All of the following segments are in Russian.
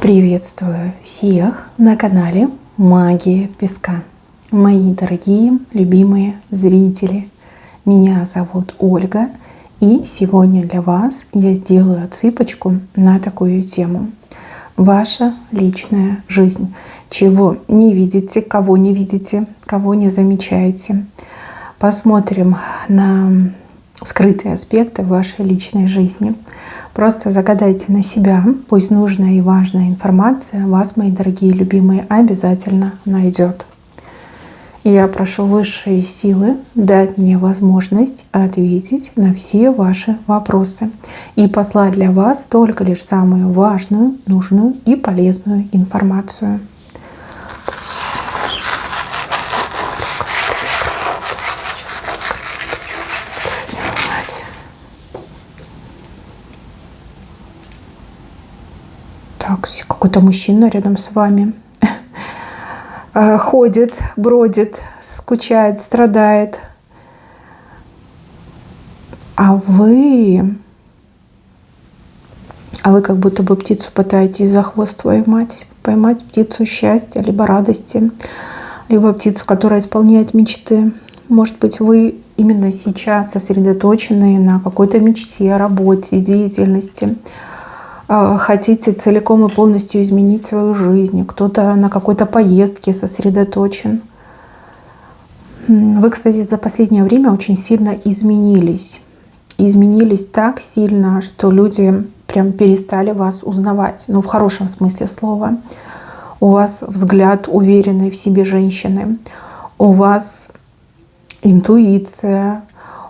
Приветствую всех на канале Магия Песка. Мои дорогие, любимые зрители, меня зовут Ольга, и сегодня для вас я сделаю отсыпочку на такую тему. Ваша личная жизнь. Чего не видите, кого не замечаете. Посмотрим на скрытые аспекты вашей личной жизни. Просто загадайте на себя, пусть нужная и важная информация вас, мои дорогие любимые, обязательно найдет. Я прошу высшие силы дать мне возможность ответить на все ваши вопросы и послать для вас только лишь самую важную, нужную и полезную информацию. Так, здесь какой-то мужчина рядом с вами ходит, бродит, скучает, страдает. А вы как будто бы птицу пытаетесь за хвост поймать. Поймать птицу счастья, либо радости, либо птицу, которая исполняет мечты. Может быть, вы именно сейчас сосредоточены на какой-то мечте, работе, деятельности. Хотите целиком и полностью изменить свою жизнь. Кто-то на какой-то поездке сосредоточен. Вы, кстати, за последнее время очень сильно изменились. Изменились так сильно, что люди прям перестали вас узнавать. Ну, в хорошем смысле слова. У вас взгляд уверенной в себе женщины. У вас интуиция.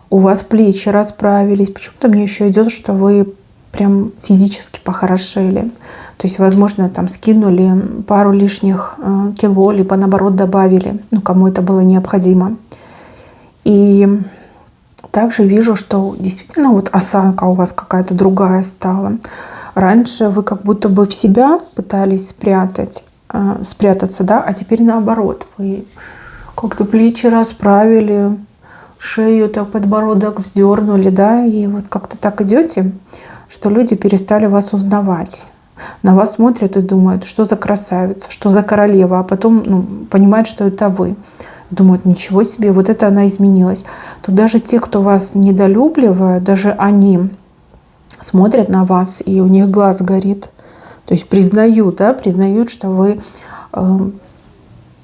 У вас плечи расправились. Почему-то мне еще идет, что вы прям физически похорошели. То есть, возможно, там скинули пару лишних кило, либо наоборот добавили, кому это было необходимо. И также вижу, что действительно вот осанка у вас какая-то другая стала. Раньше вы как будто бы в себя пытались спрятаться, да, а теперь наоборот. Вы как-то плечи расправили, шею так, подбородок вздернули, да, и вот как-то так идете, что люди перестали вас узнавать. На вас смотрят и думают, что за красавица, что за королева, а потом понимают, что это вы. Думают, ничего себе, вот это она изменилась. Тут даже те, кто вас недолюбливает, даже они смотрят на вас, и у них глаз горит. То есть признают, что вы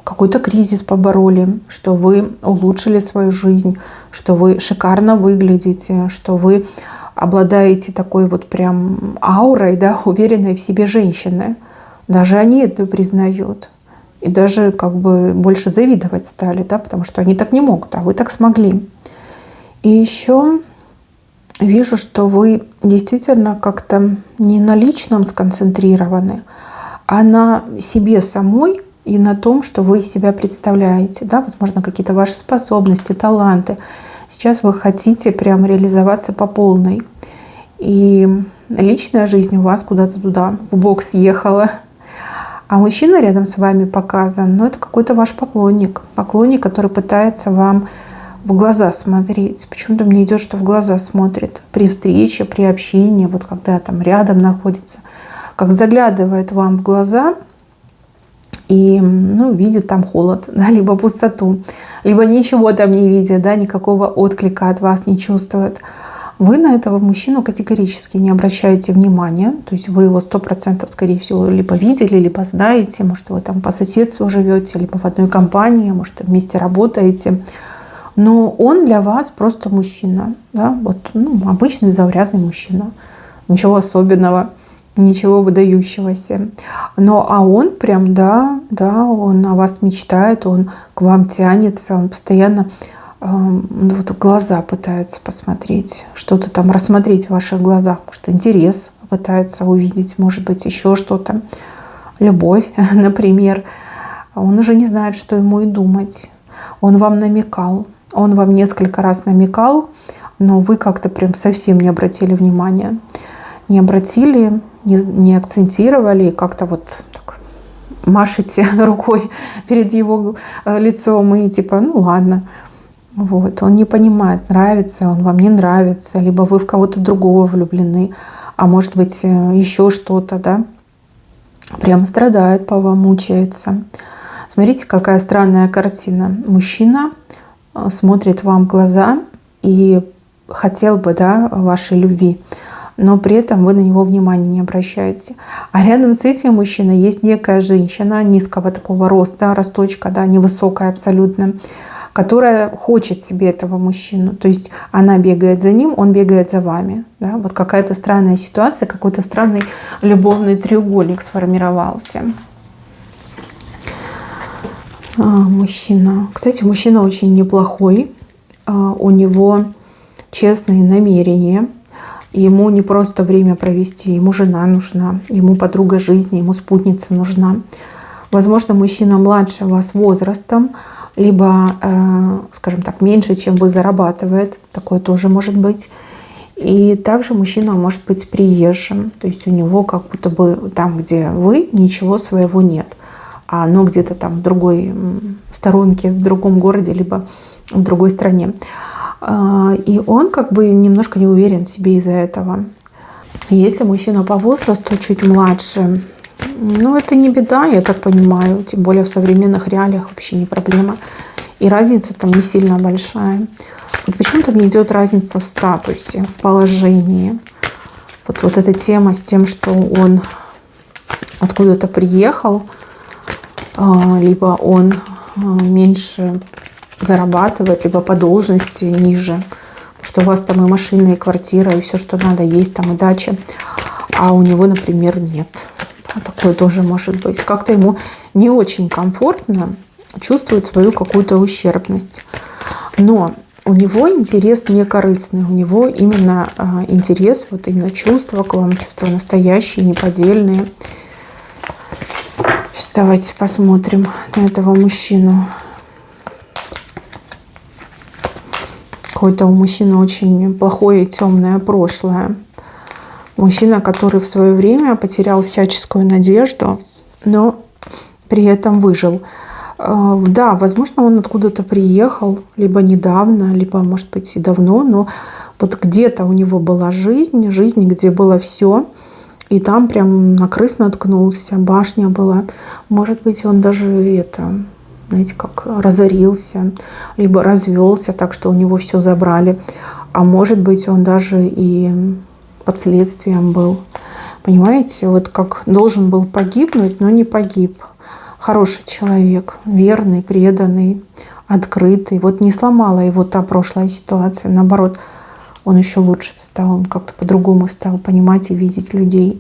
какой-то кризис побороли, что вы улучшили свою жизнь, что вы шикарно выглядите, что вы обладаете такой вот прям аурой, да, уверенной в себе женщины. Даже они это признают. И даже как бы больше завидовать стали, да, потому что они так не могут, а вы так смогли. И еще вижу, что вы действительно как-то не на личном сконцентрированы, а на себе самой и на том, что вы из себя представляете, да, возможно, какие-то ваши способности, таланты. Сейчас вы хотите прям реализоваться по полной. И личная жизнь у вас куда-то туда, в бок съехала. А мужчина рядом с вами показан, это какой-то ваш поклонник. Поклонник, который пытается вам в глаза смотреть. Почему-то мне идет, что в глаза смотрит при встрече, при общении, вот когда там рядом находится. Как заглядывает вам в глаза и видит там холод, да, либо пустоту, либо ничего там не видит, да, никакого отклика от вас не чувствует. Вы на этого мужчину категорически не обращаете внимания. То есть вы его 100%, скорее всего, либо видели, либо знаете. Может, вы там по соседству живете, либо в одной компании, может, вместе работаете. Но он для вас просто мужчина. Да? Вот, обычный заурядный мужчина. Ничего особенного. Ничего выдающегося. А он прям, да, он о вас мечтает, он к вам тянется, он постоянно вот в глаза пытается посмотреть, что-то там рассмотреть в ваших глазах. Может, интерес пытается увидеть, может быть, еще что-то. Любовь, например. Он уже не знает, что ему и думать. Он вам намекал. Он вам несколько раз намекал, но вы как-то прям совсем не обратили внимания. Не обратили, не акцентировали, и как-то вот так машете рукой перед его лицом и типа, ладно. Вот. Он не понимает, нравится он вам, не нравится, либо вы в кого-то другого влюблены, а может быть еще что-то, да. Прям страдает по вам, мучается. Смотрите, какая странная картина. Мужчина смотрит вам в глаза и хотел бы, да, вашей любви, но при этом вы на него внимания не обращаете. А рядом с этим мужчиной есть некая женщина низкого такого роста, росточка, да, невысокая абсолютно, которая хочет себе этого мужчину. То есть она бегает за ним, он бегает за вами. Да? Вот какая-то странная ситуация, какой-то странный любовный треугольник сформировался. Мужчина. Кстати, мужчина очень неплохой. У него честные намерения. Ему не просто время провести, ему жена нужна, ему подруга жизни, ему спутница нужна. Возможно, мужчина младше вас возрастом, либо, скажем так, меньше, чем вы, зарабатывает. Такое тоже может быть. И также мужчина может быть приезжим. То есть у него как будто бы там, где вы, ничего своего нет. А оно где-то там в другой сторонке, в другом городе, либо в другой стране. И он как бы немножко не уверен в себе из-за этого. Если мужчина по возрасту чуть младше, ну это не беда, я так понимаю. Тем более в современных реалиях вообще не проблема. И разница там не сильно большая. Вот почему-то мне идет разница в статусе, в положении. Вот эта тема с тем, что он откуда-то приехал, либо он меньше зарабатывает, либо по должности ниже, что у вас там и машина, и квартира, и все, что надо, есть там и дача, а у него, например, нет. Такое тоже может быть. Как-то ему не очень комфортно, чувствует свою какую-то ущербность. Но у него интерес не корыстный, у него именно интерес, вот именно чувства к вам, чувства настоящие, неподдельные. Сейчас давайте посмотрим на этого мужчину. Какое-то у мужчины очень плохое и темное прошлое. Мужчина, который в свое время потерял всяческую надежду, но при этом выжил. Да, возможно, он откуда-то приехал, либо недавно, либо, может быть, и давно, но вот где-то у него была жизнь, где было все, и там прям на крыс наткнулся, башня была. Может быть, он даже знаете, как разорился, либо развелся так, что у него все забрали. А может быть, он даже и под следствием был. Понимаете, вот как должен был погибнуть, но не погиб. Хороший человек, верный, преданный, открытый. Вот не сломала его та прошлая ситуация. Наоборот, он еще лучше стал, он как-то по-другому стал понимать и видеть людей.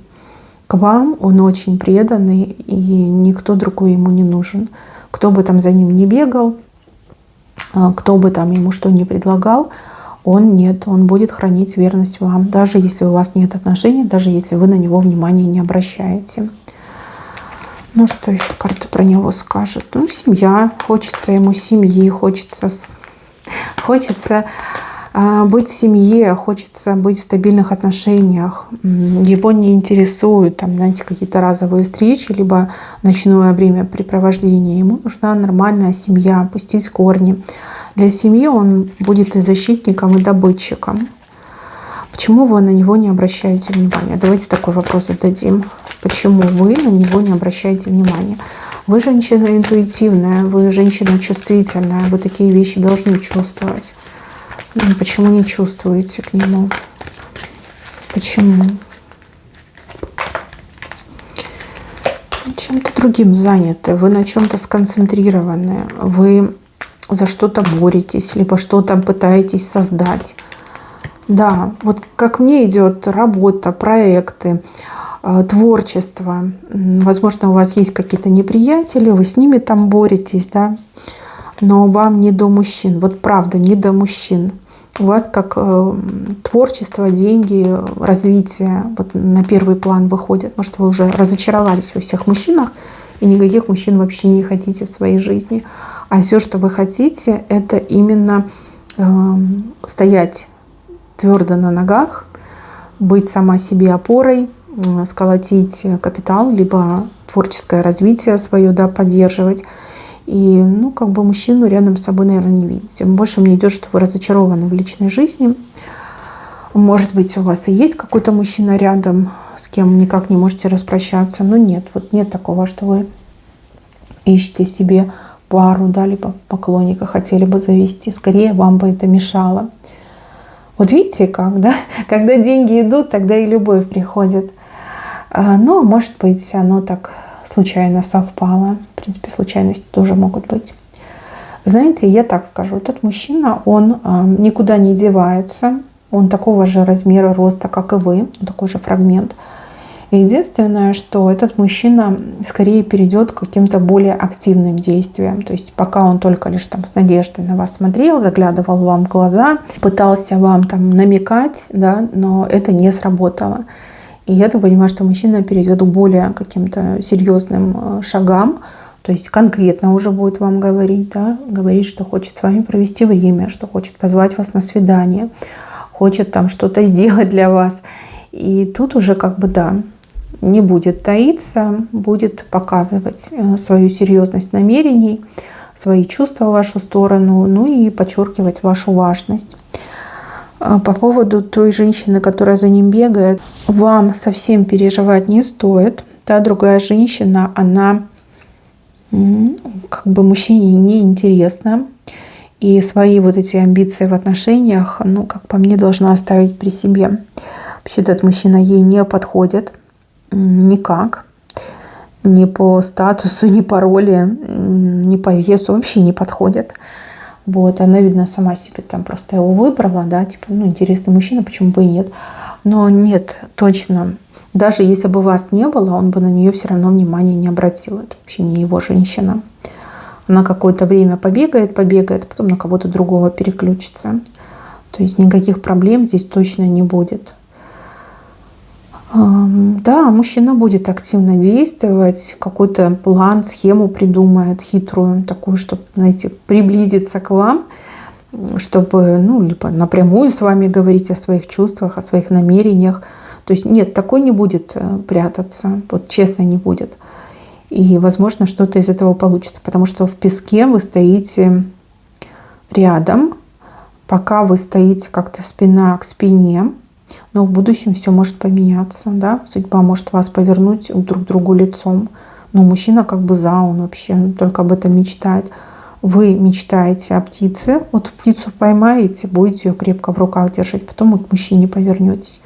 К вам он очень преданный, и никто другой ему не нужен. Кто бы там за ним не бегал, кто бы там ему что ни предлагал, он нет, он будет хранить верность вам, даже если у вас нет отношений, даже если вы на него внимания не обращаете. Ну, что еще карты про него скажут? Ну, семья, хочется ему семьи, хочется быть в семье, хочется быть в стабильных отношениях. Его не интересуют, там, знаете, какие-то разовые встречи, либо ночное времяпрепровождение. Ему нужна нормальная семья, пустить корни. Для семьи он будет и защитником, и добытчиком. Почему вы на него не обращаете внимания? Давайте такой вопрос зададим. Почему вы на него не обращаете внимания? Вы женщина интуитивная, вы женщина чувствительная, вы такие вещи должны чувствовать. Почему не чувствуете к нему? Почему? Чем-то другим заняты, вы на чем-то сконцентрированы, вы за что-то боретесь, либо что-то пытаетесь создать. Да, вот как мне идет работа, проекты, творчество. Возможно, у вас есть какие-то неприятели, вы с ними там боретесь, да, но вам не до мужчин. Вот правда, не до мужчин. У вас как творчество, деньги, развитие вот на первый план выходят. Может, вы уже разочаровались во всех мужчинах и никаких мужчин вообще не хотите в своей жизни. А все, что вы хотите, это именно стоять твердо на ногах, быть сама себе опорой, сколотить капитал, либо творческое развитие свое, да, поддерживать. И, как бы мужчину рядом с собой, наверное, не видите. Больше мне идет, что вы разочарованы в личной жизни. Может быть, у вас и есть какой-то мужчина рядом, с кем никак не можете распрощаться, но нет, вот нет такого, что вы ищете себе пару, да, либо поклонника хотели бы завести. Скорее, вам бы это мешало. Вот видите как, да? Когда деньги идут, тогда и любовь приходит. Но, может быть, оно так случайно совпало. В принципе, случайности тоже могут быть. Знаете, я так скажу, этот мужчина, он никуда не девается. Он такого же размера, роста, как и вы. Такой же фрагмент. Единственное, что этот мужчина скорее перейдет к каким-то более активным действиям. То есть пока он только лишь там с надеждой на вас смотрел, заглядывал вам в глаза, пытался вам там намекать, да, но это не сработало. И я так понимаю, что мужчина перейдет к более каким-то серьезным шагам. То есть конкретно уже будет вам говорить, да, говорить, что хочет с вами провести время, что хочет позвать вас на свидание, хочет там что-то сделать для вас. И тут уже как бы да, не будет таиться, будет показывать свою серьезность намерений, свои чувства в вашу сторону, ну и подчеркивать вашу важность. По поводу той женщины, которая за ним бегает, вам совсем переживать не стоит. Та другая женщина, она как бы мужчине не интересна. И свои вот эти амбиции в отношениях, ну, как по мне, должна оставить при себе. Вообще этот мужчина ей не подходит никак. Ни по статусу, ни по роли, ни по весу вообще не подходит. Вот, она, видно, сама себе там просто его выбрала, да, типа, ну, интересный мужчина, почему бы и нет. Но нет, точно, даже если бы вас не было, он бы на нее все равно внимания не обратил. Это вообще не его женщина. Она какое-то время побегает, а потом на кого-то другого переключится. То есть никаких проблем здесь точно не будет. Да, мужчина будет активно действовать, какой-то план, схему придумает хитрую, такую, чтобы, знаете, приблизиться к вам, чтобы, ну, либо напрямую с вами говорить о своих чувствах, о своих намерениях. То есть нет, такой не будет прятаться, вот честно не будет. И, возможно, что-то из этого получится, потому что в песке вы стоите рядом, пока вы стоите как-то спина к спине, но в будущем все может поменяться, да? Судьба может вас повернуть друг к другу лицом. Но мужчина как бы за, он вообще только об этом мечтает. Вы мечтаете о птице, вот птицу поймаете, будете ее крепко в руках держать, потом вы к мужчине повернетесь.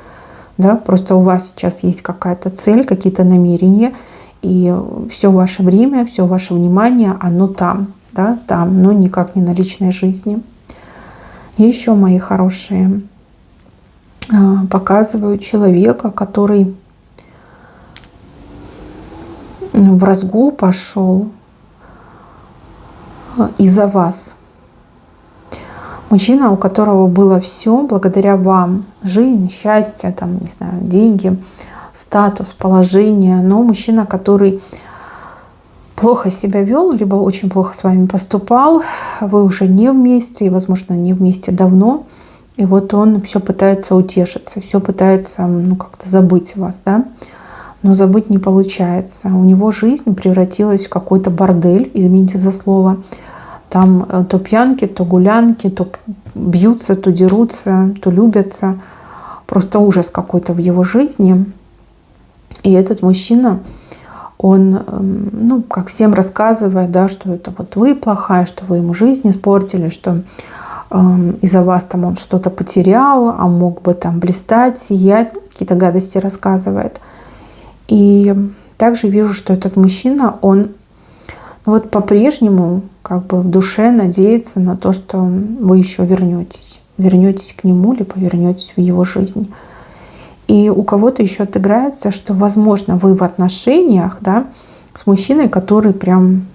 Да? Просто у вас сейчас есть какая-то цель, какие-то намерения, и все ваше время, все ваше внимание, оно там, да? Там, но никак не на личной жизни. И еще, мои хорошие, показывают человека, который в разгул пошел из-за вас. Мужчина, у которого было все благодаря вам. Жизнь, счастье, там, не знаю, деньги, статус, положение. Но мужчина, который плохо себя вел, либо очень плохо с вами поступал, вы уже не вместе, и, возможно, не вместе давно. И вот он все пытается утешиться, все пытается, ну, как-то забыть вас, да? Но забыть не получается. У него жизнь превратилась в какой-то бордель, извините за слово. Там то пьянки, то гулянки, то бьются, то дерутся, то любятся. Просто ужас какой-то в его жизни. И этот мужчина, он, ну, как всем рассказывает, да, что это вот вы плохая, что вы ему жизнь испортили, что из-за вас там он что-то потерял, а мог бы там блистать, сиять, какие-то гадости рассказывает. И также вижу, что этот мужчина, он вот по-прежнему как бы в душе надеется на то, что вы еще вернетесь. Вернетесь к нему, либо вернетесь в его жизнь. И у кого-то еще отыграется, что, возможно, вы в отношениях, да, с мужчиной, который прям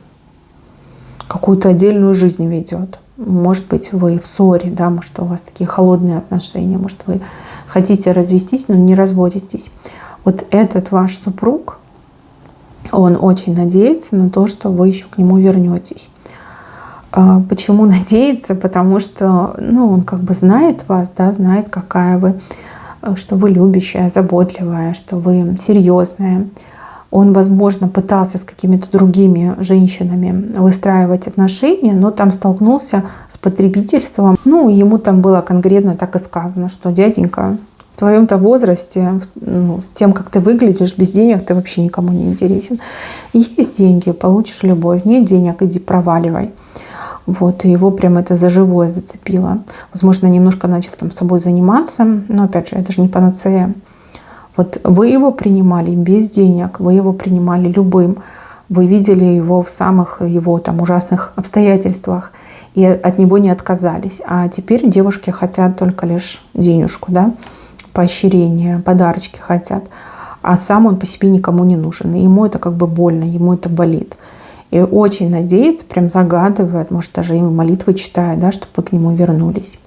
какую-то отдельную жизнь ведет. Может быть, вы в ссоре, да, может, у вас такие холодные отношения, может, вы хотите развестись, но не разводитесь. Вот этот ваш супруг, он очень надеется на то, что вы еще к нему вернетесь. Почему надеется? Потому что, ну, он как бы знает вас, да, знает, какая вы, что вы любящая, заботливая, что вы серьезная. Он, возможно, пытался с какими-то другими женщинами выстраивать отношения, но там столкнулся с потребительством. Ну, ему там было конкретно так и сказано, что дяденька, в твоем-то возрасте, ну, с тем, как ты выглядишь, без денег ты вообще никому не интересен. Есть деньги, получишь любовь. Нет денег, иди проваливай. Вот, и его прям это за живое зацепило. Возможно, немножко начал там с собой заниматься, но опять же, это же не панацея. Вот вы его принимали без денег, вы его принимали любым, вы видели его в самых его там ужасных обстоятельствах и от него не отказались. А теперь девушки хотят только лишь денежку, да, поощрение, подарочки хотят, а сам он по себе никому не нужен. И ему это как бы больно, ему это болит. И очень надеется, прям загадывает, может даже и молитвы читает, да, чтобы вы к нему вернулись.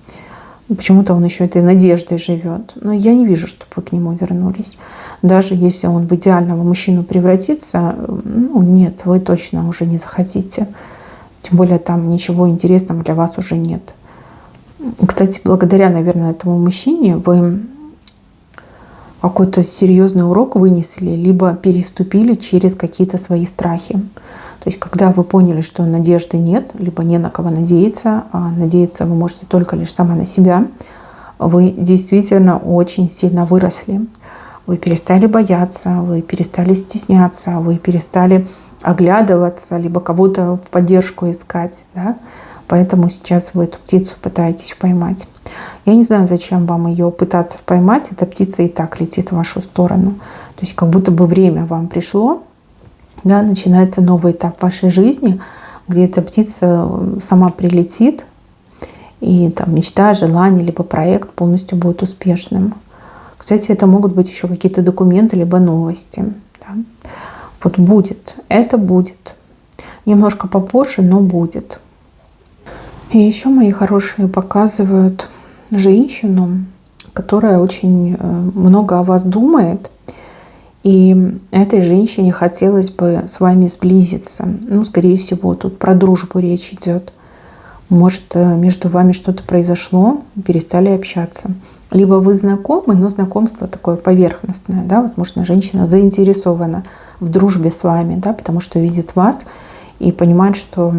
Почему-то он еще этой надеждой живет. Но я не вижу, чтобы вы к нему вернулись. Даже если он в идеального мужчину превратится, ну нет, вы точно уже не захотите. Тем более там ничего интересного для вас уже нет. Кстати, благодаря, наверное, этому мужчине вы какой-то серьезный урок вынесли, либо переступили через какие-то свои страхи. То есть, когда вы поняли, что надежды нет, либо не на кого надеяться, а надеяться вы можете только лишь сама на себя, вы действительно очень сильно выросли. Вы перестали бояться, вы перестали стесняться, вы перестали оглядываться, либо кого-то в поддержку искать. Да? Поэтому сейчас вы эту птицу пытаетесь поймать. Я не знаю, зачем вам ее пытаться поймать. Эта птица и так летит в вашу сторону. То есть как будто бы время вам пришло, да, начинается новый этап вашей жизни, где эта птица сама прилетит, и там мечта, желание, либо проект полностью будет успешным. Кстати, это могут быть еще какие-то документы, либо новости. Да. Вот будет, это будет. Немножко попозже, но будет. И еще, мои хорошие, показывают женщину, которая очень много о вас думает. И этой женщине хотелось бы с вами сблизиться. Ну, скорее всего, тут про дружбу речь идет. Может, между вами что-то произошло, перестали общаться. Либо вы знакомы, но знакомство такое поверхностное. Да? Возможно, женщина заинтересована в дружбе с вами, да, потому что видит вас и понимает, что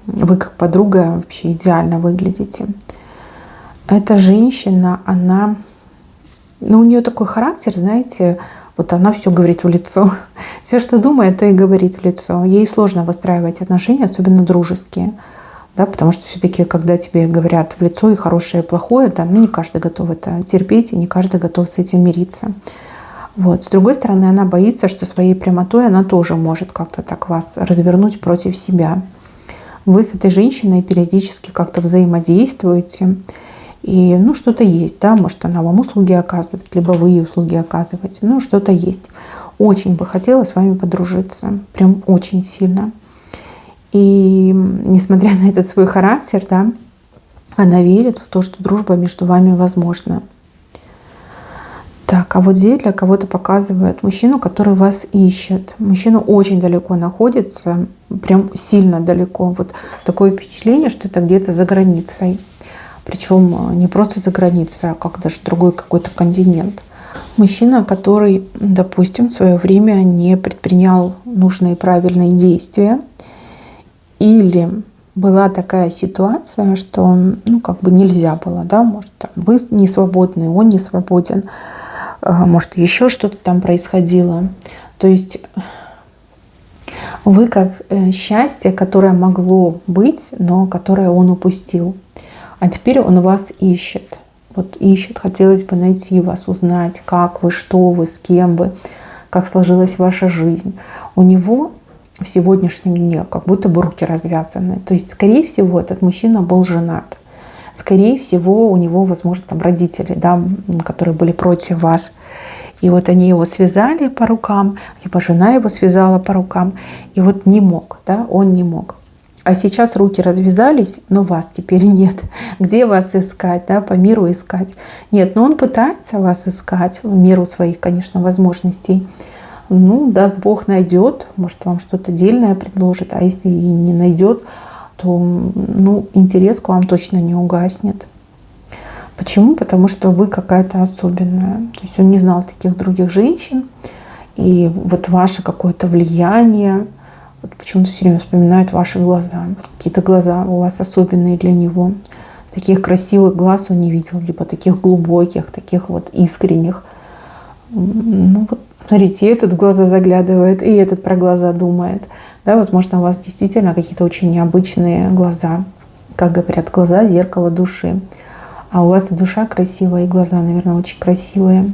вы как подруга вообще идеально выглядите. Эта женщина, она, ну, у нее такой характер, знаете, вот она все говорит в лицо. Все, что думает, то и говорит в лицо. Ей сложно выстраивать отношения, особенно дружеские. Да, потому что все-таки, когда тебе говорят в лицо и хорошее, и плохое, да, ну, не каждый готов это терпеть, и не каждый готов с этим мириться. Вот. С другой стороны, она боится, что своей прямотой она тоже может как-то так вас развернуть против себя. Вы с этой женщиной периодически как-то взаимодействуете. И ну, что-то есть, да, может, она вам услуги оказывает, либо вы ей услуги оказываете. Ну, что-то есть. Очень бы хотела с вами подружиться. Прям очень сильно. И несмотря на этот свой характер, да, она верит в то, что дружба между вами возможна. Так, а вот здесь для кого-то показывает мужчину, который вас ищет. Мужчина очень далеко находится, прям сильно далеко. Вот такое впечатление, что это где-то за границей. Причем не просто за границей, а как даже другой какой-то континент. Мужчина, который, допустим, в свое время не предпринял нужные правильные действия. Или была такая ситуация, что ну, как бы нельзя было. Да? Может, там, вы не свободны, он не свободен. Может, еще что-то там происходило. То есть вы как счастье, которое могло быть, но которое он упустил. А теперь он вас ищет. Вот ищет, хотелось бы найти вас, узнать, как вы, что вы, с кем вы, как сложилась ваша жизнь. У него в сегодняшнем дне как будто бы руки развязаны. То есть, скорее всего, этот мужчина был женат. Скорее всего, у него, возможно, там родители, да, которые были против вас. И вот они его связали по рукам, либо жена его связала по рукам. И вот не мог, да, он не мог. А сейчас руки развязались, но вас теперь нет. Где вас искать, да, по миру искать? Нет, но он пытается вас искать в меру своих, конечно, возможностей. Ну, даст Бог, найдет, может, вам что-то дельное предложит. А если и не найдет, то ну, интерес к вам точно не угаснет. Почему? Потому что вы какая-то особенная. То есть он не знал таких других женщин. И вот ваше какое-то влияние, вот почему-то все время вспоминает ваши глаза. Какие-то глаза у вас особенные для него. Таких красивых глаз он не видел, либо таких глубоких, таких вот искренних. Ну вот, смотрите, и этот в глаза заглядывает, и этот про глаза думает. Да, возможно, у вас действительно какие-то очень необычные глаза. Как говорят, глаза — зеркало души. А у вас и душа красивая, и глаза, наверное, очень красивые.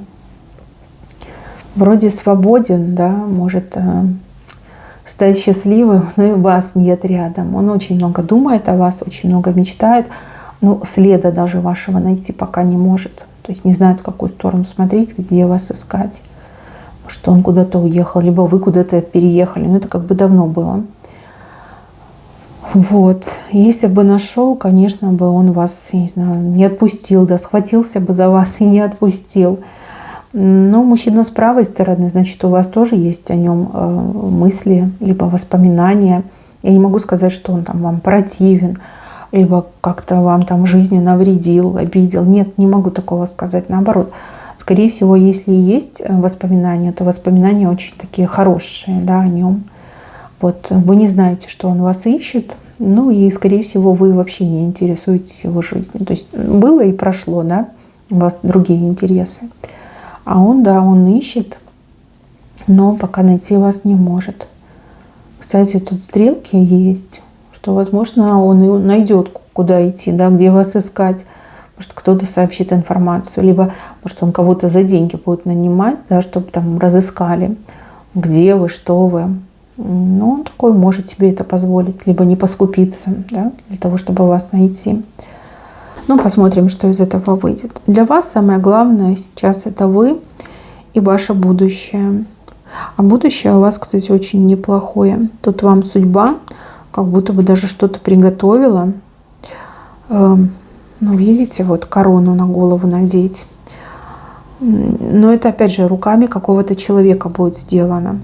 Вроде свободен, да, может стать счастливым, но и вас нет рядом. Он очень много думает о вас, очень много мечтает, но следа даже вашего найти пока не может. То есть не знает, в какую сторону смотреть, где вас искать. Что он куда-то уехал, либо вы куда-то переехали. Но это как бы давно было. Вот. Если бы нашел, конечно бы он вас, я не знаю, не отпустил, да, схватился бы за вас и не отпустил. Но мужчина с правой стороны, значит, у вас тоже есть о нем мысли, либо воспоминания. Я не могу сказать, что он там вам противен, либо как-то вам там в жизни навредил, обидел. Нет, не могу такого сказать. Наоборот, скорее всего, если и есть воспоминания, то воспоминания очень такие хорошие, да, о нем. Вот вы не знаете, что он вас ищет, ну и, скорее всего, вы вообще не интересуетесь его жизнью. То есть было и прошло, да, у вас другие интересы. А он, да, он ищет, но пока найти вас не может. Кстати, тут стрелки есть, что, возможно, он и найдет, куда идти, да, где вас искать. Может, кто-то сообщит информацию, либо, может, он кого-то за деньги будет нанимать, да, чтобы там разыскали, где вы, что вы. Но он такой может себе это позволить, либо не поскупиться, да, для того, чтобы вас найти. Ну, посмотрим, что из этого выйдет. Для вас самое главное сейчас — это вы и ваше будущее. А будущее у вас, кстати, очень неплохое. Тут вам судьба как будто бы даже что-то приготовила. Ну, видите, вот корону на голову надеть. Но это, опять же, руками какого-то человека будет сделано.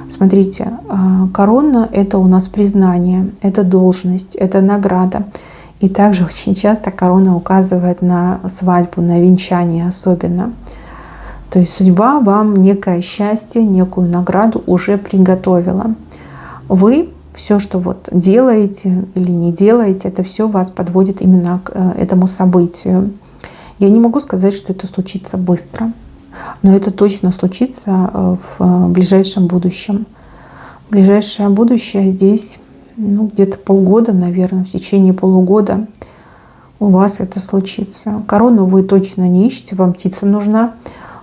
Смотрите, корона — это у нас признание, это должность, это награда. И также очень часто корона указывает на свадьбу, на венчание особенно. То есть судьба вам некое счастье, некую награду уже приготовила. Вы все, что вот делаете или не делаете, это все вас подводит именно к этому событию. Я не могу сказать, что это случится быстро, но это точно случится в ближайшем будущем. Ближайшее будущее здесь, ну, где-то полгода, наверное, в течение полугода у вас это случится. Корону вы точно не ищете, вам птица нужна.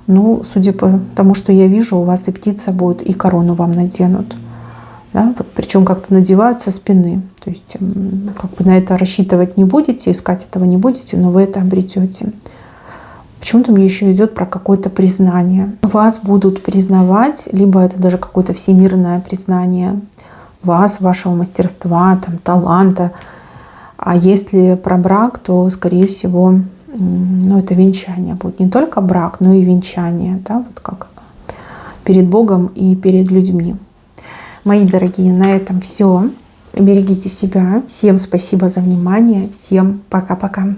Ну, судя по тому, что я вижу, у вас и птица будет, и корону вам наденут. Да? Вот, причем как-то надевают со спины. То есть как бы на это рассчитывать не будете, искать этого не будете, но вы это обретете. Почему-то мне еще идет про какое-то признание. Вас будут признавать, либо это даже какое-то всемирное признание вас, вашего мастерства, там, таланта. А если про брак, то, скорее всего, ну, это венчание будет. Не только брак, но и венчание. Да? Вот как перед Богом и перед людьми. Мои дорогие, на этом все. Берегите себя. Всем спасибо за внимание. Всем пока-пока.